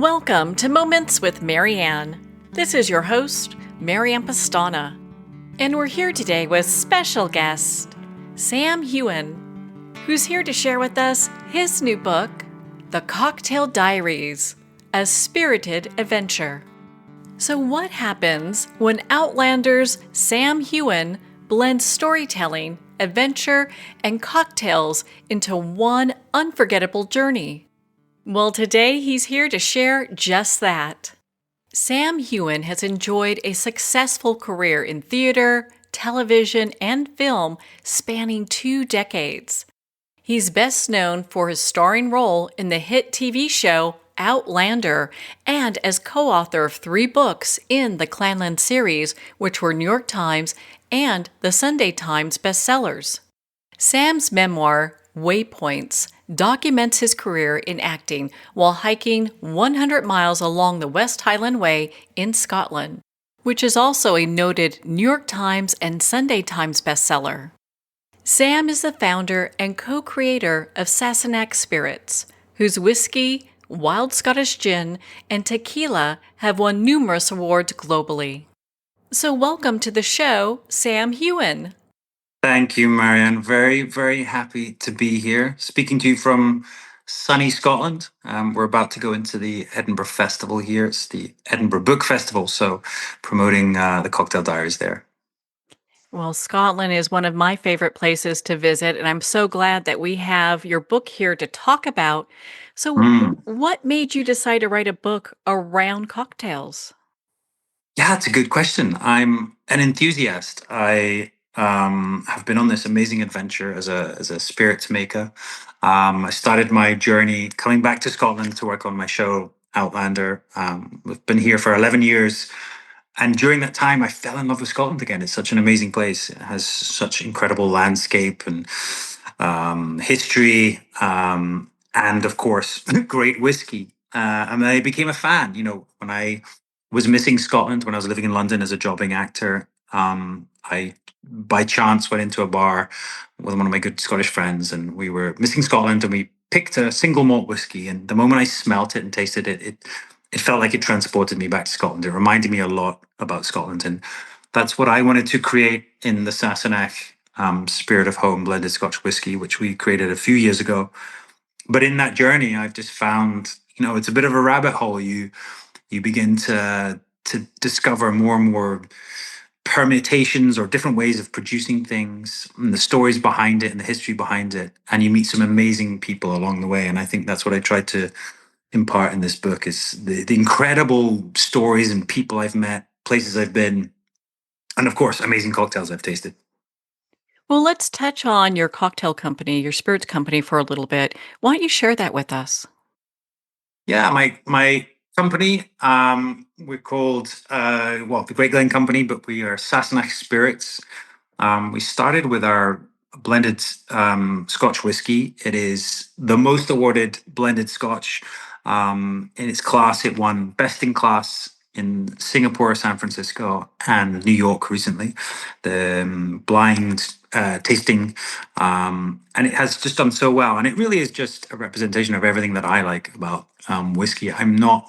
Welcome to Moments with Marianne. This is your host, Marianne Pastana, and we're here today with special guest, Sam Heughan, who's here to share with us his new book, The Cocktail Diaries, a spirited adventure. So what happens when Outlander's Sam Heughan blends storytelling, adventure, and cocktails into one unforgettable journey? Well, today he's here to share just that. Sam Heughan has enjoyed a successful career in theater, television, and film spanning 2 decades. He's best known for his starring role in the hit TV show Outlander and as co-author of 3 books in the Clanland series, which were New York Times and the Sunday Times bestsellers. Sam's memoir, Waypoints, documents his career in acting while hiking 100 miles along the West Highland Way in Scotland, which is also a noted New York Times and Sunday Times bestseller. Sam is the founder and co-creator of Sassenach Spirits, whose whiskey, wild Scottish gin, and tequila have won numerous awards globally. So welcome to the show, Sam Heughan. Thank you, Marianne. Very, very happy to be here, speaking to you from sunny Scotland. We're about to go into the Edinburgh Festival here. It's the Edinburgh Book Festival, so promoting the Cocktail Diaries there. Well, Scotland is one of my favorite places to visit, and I'm so glad that we have your book here to talk about. So, what made you decide to write a book around cocktails? Yeah, it's a good question. I'm an enthusiast. I have been on this amazing adventure as a spirits maker. I started my journey coming back to Scotland to work on my show Outlander. We've been here for 11 years. And during that time, I fell in love with Scotland again. It's such an amazing place. It has such incredible landscape and history, and of course, great whiskey. And I became a fan. You know, when I was missing Scotland when I was living in London as a jobbing actor, I by chance went into a bar with one of my good Scottish friends, and we were missing Scotland, and we picked a single malt whiskey. And the moment I smelt it and tasted it, it felt like it transported me back to Scotland. It reminded me a lot about Scotland, and that's what I wanted to create in the Sassenach Spirit of Home blended Scotch whiskey, which we created a few years ago. But in that journey, I've just found, it's a bit of a rabbit hole. You begin to discover more and more permutations or different ways of producing things, and the stories behind it and the history behind it, and you meet some amazing people along the way. And I think that's what I tried to impart in this book is the incredible stories and people I've met, places I've been, and of course, amazing cocktails I've tasted. Well, let's touch on your cocktail company, your spirits company, for a little bit. Why don't you share that with us? Yeah, my company, we're called the Great Glen Company, but we are Sassenach Spirits. We started with our blended Scotch whiskey. It is the most awarded blended Scotch in its class. It won Best in Class in Singapore, San Francisco, and New York recently. The blind tasting, and it has just done so well. And it really is just a representation of everything that I like about whiskey. I'm not,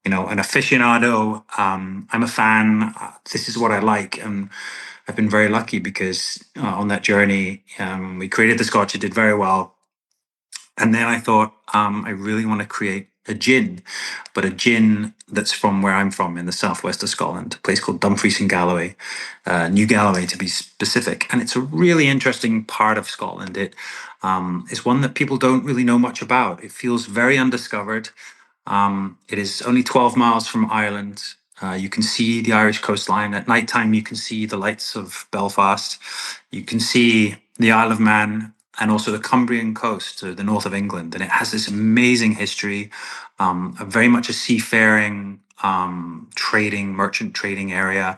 an aficionado. I'm a fan. This is what I like, and I've been very lucky because on that journey, we created the Scotch. It did very well, and then I thought, I really want to create a gin, but a gin that's from where I'm from in the southwest of Scotland, a place called Dumfries in Galloway, New Galloway to be specific. And it's a really interesting part of Scotland. It is one that people don't really know much about. It feels very undiscovered. It is only 12 miles from Ireland. You can see the Irish coastline. At nighttime, you can see the lights of Belfast. You can see the Isle of Man and also the Cumbrian coast to the north of England. And it has this amazing history, very much a seafaring, merchant trading area.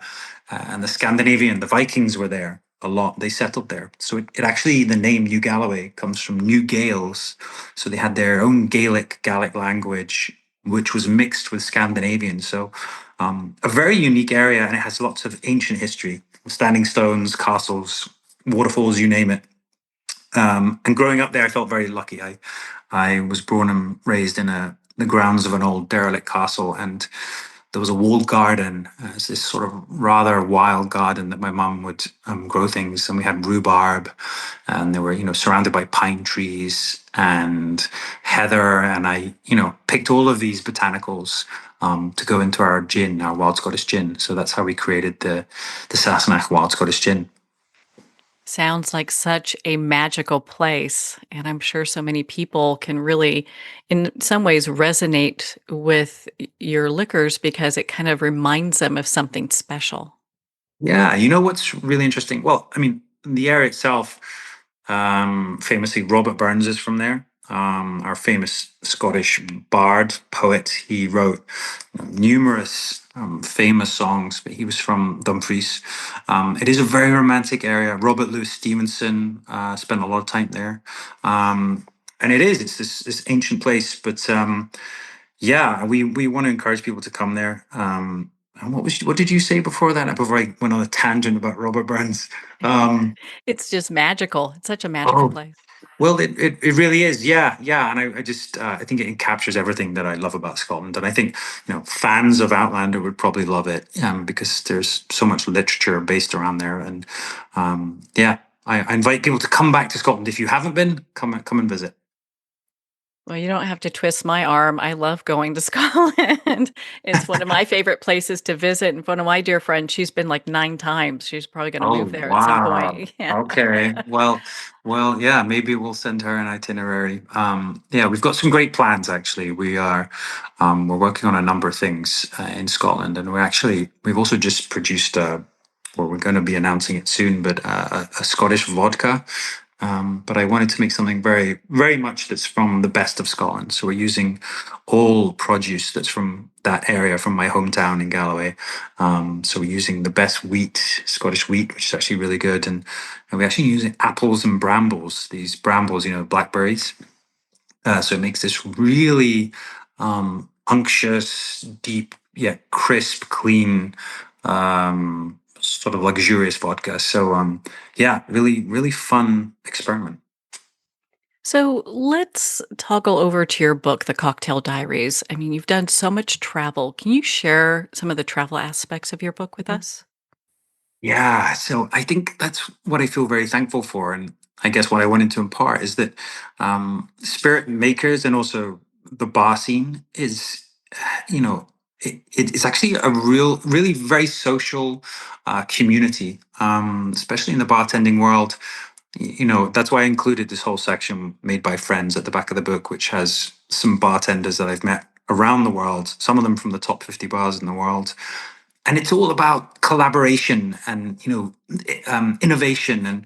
And the Vikings were there a lot. They settled there. So it actually, the name New Galloway comes from New Gaels. So they had their own Gaelic language, which was mixed with Scandinavian. So a very unique area, and it has lots of ancient history, standing stones, castles, waterfalls, you name it. And growing up there, I felt very lucky. I was born and raised in a the grounds of an old derelict castle, and there was a walled garden. It's this sort of rather wild garden that my mum would grow things, and we had rhubarb, and they were surrounded by pine trees and heather, and I picked all of these botanicals to go into our gin, our wild Scottish gin. So that's how we created the Sassenach wild Scottish gin. Sounds like such a magical place. And I'm sure so many people can really, in some ways, resonate with your liquors because it kind of reminds them of something special. Yeah, you know what's really interesting? Well, I mean, the area itself, famously, Robert Burns is from there. Our famous Scottish bard, poet. He wrote numerous famous songs, but he was from Dumfries. It is a very romantic area. Robert Louis Stevenson spent a lot of time there. And it's this ancient place, but yeah, we want to encourage people to come there. And what did you say before that? Before I went on a tangent about Robert Burns. Um, It's just magical. It's such a magical oh, place. well, it really is. Yeah, yeah. And I just I think it captures everything that I love about Scotland. And I think fans of Outlander would probably love it because there's so much literature based around there. And yeah, I invite people to come back to Scotland. If you haven't been, come and visit. Well, you don't have to twist my arm. I love going to Scotland. It's one of my favorite places to visit. And one of my dear friends, she's been like 9 times. She's probably going to Oh move there at some wow. point. Yeah. Okay. Well, yeah, maybe we'll send her an itinerary. Yeah, we've got some great plans actually. We're working on a number of things in Scotland, and we've also just produced or we're going to be announcing it soon, but a Scottish vodka. But I wanted to make something very, very much that's from the best of Scotland. So we're using all produce that's from that area, from my hometown in Galloway. So we're using the best wheat, Scottish wheat, which is actually really good. And we're actually using apples and brambles, these brambles, blackberries. So it makes this really unctuous, deep, yet crisp, clean, sort of luxurious vodka. So yeah, really, really fun experiment. So let's toggle over to your book, The Cocktail Diaries. I mean, you've done so much travel. Can you share some of the travel aspects of your book with us? Yeah, so I think that's what I feel very thankful for, and I guess what I wanted to impart is that spirit makers and also the bar scene is, you know, it's actually a really very social community, especially in the bartending world. That's why I included this whole section made by friends at the back of the book, which has some bartenders that I've met around the world, some of them from the top 50 bars in the world, and it's all about collaboration and innovation, and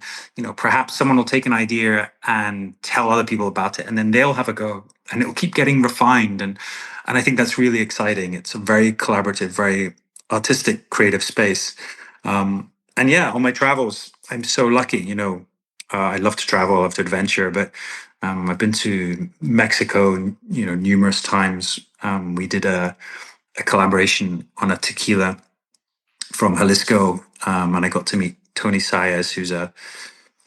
perhaps someone will take an idea and tell other people about it, and then they'll have a go, and it'll keep getting refined, and I think that's really exciting. It's a very collaborative, very artistic, creative space. And yeah, on my travels, I'm so lucky. I love to travel, I love to adventure, but I've been to Mexico, numerous times. We did a collaboration on a tequila from Jalisco, and I got to meet Tony Sayas, who's a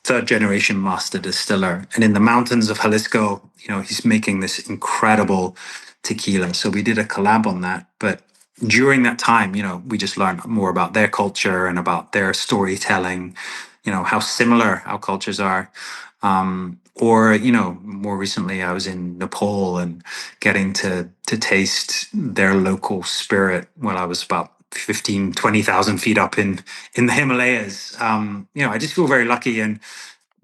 third generation master distiller. And in the mountains of Jalisco, he's making this incredible tequila. So we did a collab on that. But during that time, we just learned more about their culture and about their storytelling, how similar our cultures are. Or more recently I was in Nepal and getting to taste their local spirit when I was about 15, 20,000 feet up in the Himalayas. I just feel very lucky, and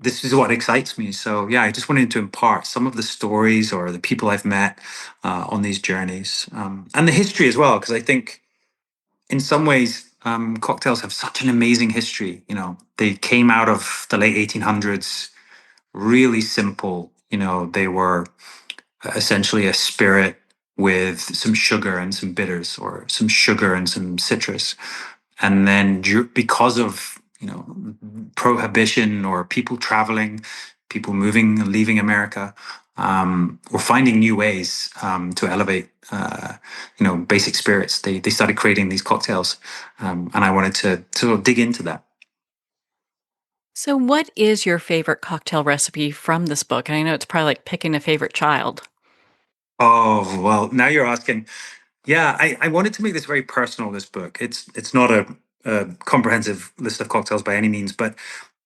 this is what excites me. So yeah, I just wanted to impart some of the stories or the people I've met on these journeys, and the history as well, because I think in some ways cocktails have such an amazing history. They came out of the late 1800s, really simple. They were essentially a spirit with some sugar and some bitters, or some sugar and some citrus. And then because of prohibition, or people traveling, people moving and leaving America, or finding new ways to elevate basic spirits, they started creating these cocktails, and I wanted to sort of dig into that. So, what is your favorite cocktail recipe from this book? And I know it's probably like picking a favorite child. Oh, well, now you're asking. Yeah, I wanted to make this very personal, this book. It's not a comprehensive list of cocktails by any means, but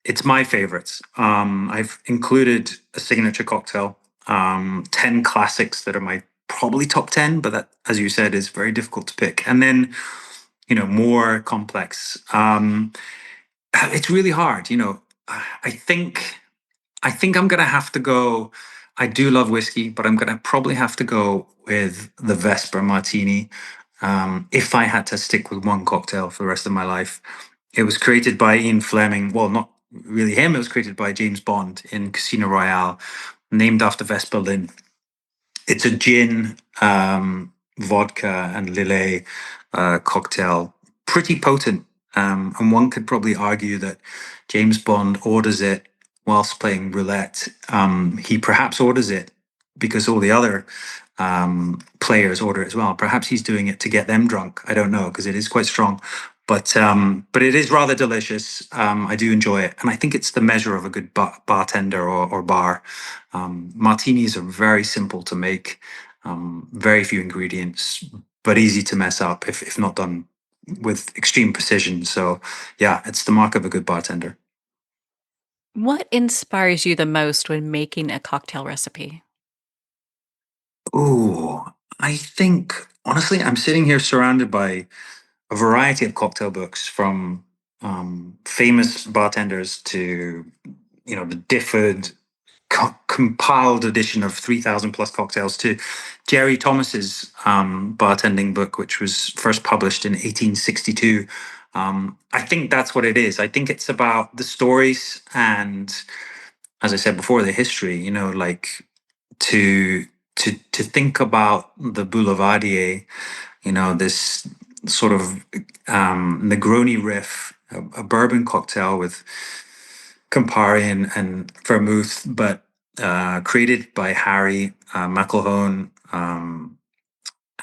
it's my favorites. I've included a signature cocktail, 10 classics that are my probably top 10, but that, as you said, is very difficult to pick. And then, more complex. It's really hard. I think I think I'm gonna have to go. I do love whiskey, but I'm gonna probably have to go with the Vesper Martini. If I had to stick with one cocktail for the rest of my life, it was created by Ian Fleming. Well, not really him. It was created by James Bond in Casino Royale, named after Vesper Lynn. It's a gin, vodka, and Lillet cocktail. Pretty potent. And one could probably argue that James Bond orders it whilst playing roulette. He perhaps orders it because all the other players order it as well. Perhaps he's doing it to get them drunk. I don't know, because it is quite strong. But it is rather delicious. I do enjoy it, and I think it's the measure of a good bartender or bar. Martinis are very simple to make, very few ingredients, but easy to mess up if not done with extreme precision. So, yeah, it's the mark of a good bartender. What inspires you the most when making a cocktail recipe? Oh, I think honestly, I'm sitting here surrounded by a variety of cocktail books from famous bartenders to the Difford compiled edition of 3,000 plus cocktails to Jerry Thomas's bartending book, which was first published in 1862. I think that's what it is. I think it's about the stories and, as I said before, the history. Like to to think about the Boulevardier, this sort of Negroni riff, a bourbon cocktail with Campari and vermouth, but created by Harry McElhone.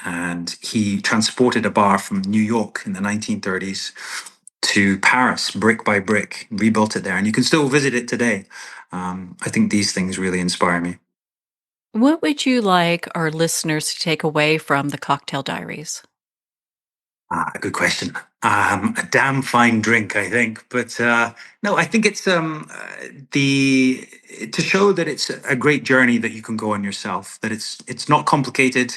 And he transported a bar from New York in the 1930s to Paris, brick by brick, rebuilt it there. And you can still visit it today. I think these things really inspire me. What would you like our listeners to take away from the Cocktail Diaries? Good question. A damn fine drink, I think. But no, I think it's the to show that it's a great journey that you can go on yourself. That it's not complicated.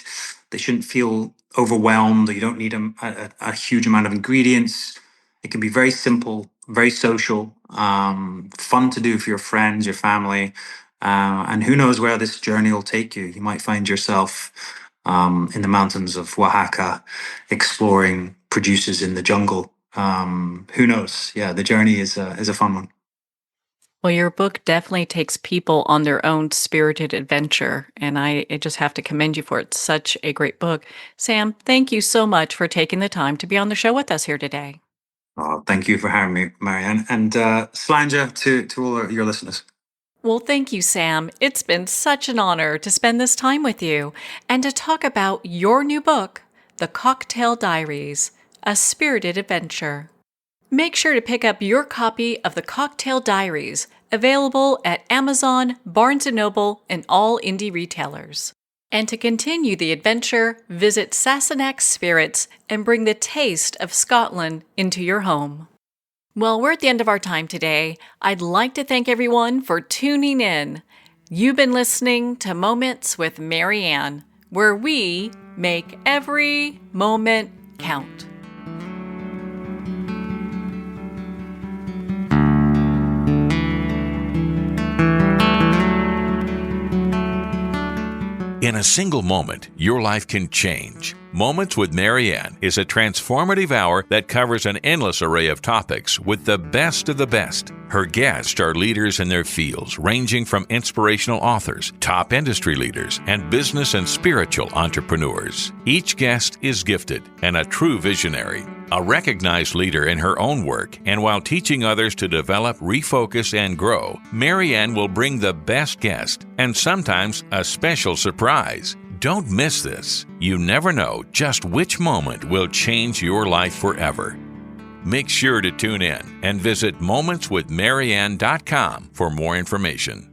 They shouldn't feel overwhelmed. You don't need a huge amount of ingredients. It can be very simple, very social, fun to do for your friends, your family, and who knows where this journey will take you. You might find yourself in the mountains of Oaxaca, exploring producers in the jungle. Who knows? Yeah, the journey is a fun one. Well, your book definitely takes people on their own spirited adventure, and I just have to commend you for it. Such a great book. Sam, thank you so much for taking the time to be on the show with us here today. Oh, thank you for having me, Marianne, and Slanja to all your listeners. Well, thank you, Sam. It's been such an honor to spend this time with you and to talk about your new book, The Cocktail Diaries, A Spirited Adventure. Make sure to pick up your copy of The Cocktail Diaries, available at Amazon, Barnes & Noble, and all indie retailers. And to continue the adventure, visit Sassenach Spirits and bring the taste of Scotland into your home. Well, we're at the end of our time today. I'd like to thank everyone for tuning in. You've been listening to Moments with Marianne, where we make every moment count. In a single moment, your life can change. Moments with Marianne is a transformative hour that covers an endless array of topics with the best of the best. Her guests are leaders in their fields, ranging from inspirational authors, top industry leaders, and business and spiritual entrepreneurs. Each guest is gifted and a true visionary, a recognized leader in her own work, and while teaching others to develop, refocus, and grow, Marianne will bring the best guest and sometimes a special surprise. Don't miss this. You never know just which moment will change your life forever. Make sure to tune in and visit momentswithmarianne.com for more information.